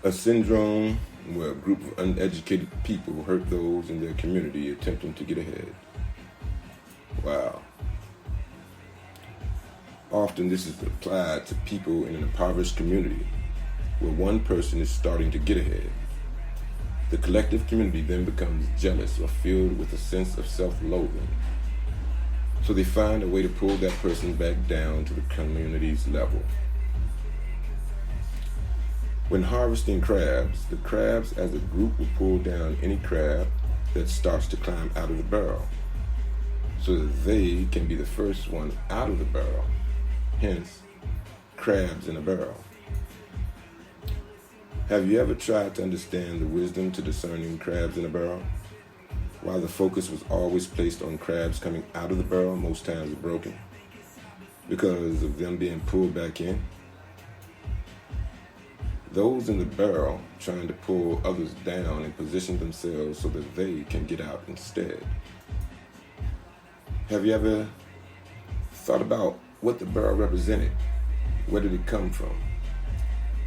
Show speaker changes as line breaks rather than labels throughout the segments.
A syndrome where a group of uneducated people hurt those in their community attempting to get ahead. Wow. Often this is applied to people in an impoverished community where one person is starting to get ahead. The collective community then becomes jealous or filled with a sense of self-loathing. So they find a way to pull that person back down to the community's level. When harvesting crabs, the crabs as a group will pull down any crab that starts to climb out of the barrel, so that they can be the first one out of the barrel. Hence, crabs in a barrel. Have you ever tried to understand the wisdom to discerning crabs in a barrel? While the focus was always placed on crabs coming out of the barrel, most times broken, because of them being pulled back in. Those in the barrel trying to pull others down and position themselves so that they can get out instead. Have you ever thought about what the barrel represented? Where did it come from?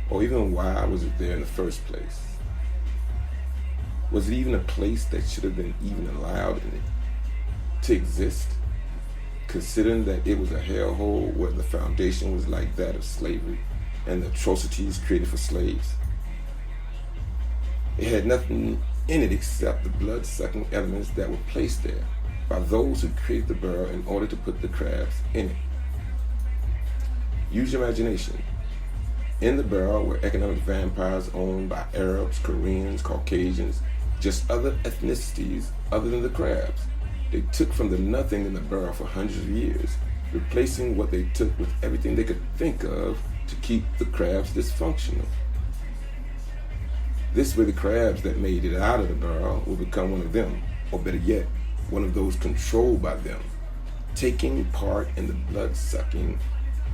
Or even why was it there in the first place? Was it even a place that should have been even allowed in it to exist, considering that it was a hellhole where the foundation was like that of slavery and the atrocities created for slaves? It had nothing in it except the blood-sucking elements that were placed there by those who created the barrel in order to put the crabs in it. Use your imagination. In the barrel were economic vampires owned by Arabs, Koreans, Caucasians, just other ethnicities other than the crabs. They took from the nothing in the barrel for hundreds of years, replacing what they took with everything they could think of to keep the crabs dysfunctional. This way the crabs that made it out of the barrel will become one of them, or better yet, one of those controlled by them, taking part in the blood-sucking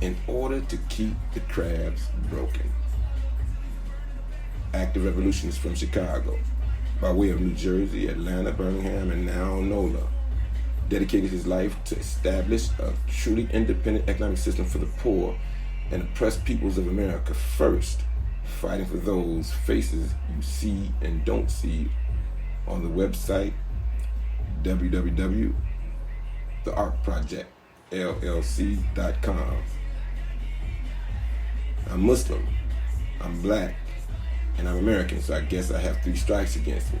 in order to keep the crabs broken. Active revolutionists from Chicago, by way of New Jersey, Atlanta, Birmingham, and now NOLA, dedicated his life to establish a truly independent economic system for the poor and oppressed peoples of America first, fighting for those faces you see and don't see on the website www.ARK Project LLC.com. I'm Muslim, I'm black, and I'm American, so I guess I have 3 strikes against me.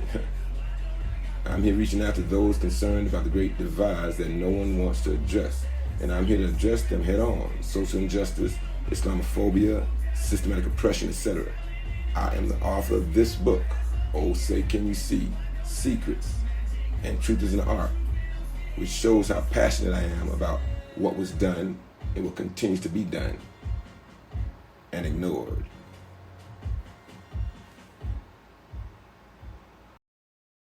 I'm here reaching out to those concerned about the great divides that no one wants to address, and I'm here to address them head on: social injustice, Islamophobia, systematic oppression, etc. I am the author of this book, Oh Say Can You See? Secrets and Truth is an Art, which shows how passionate I am about what was done and what continues to be done and ignored.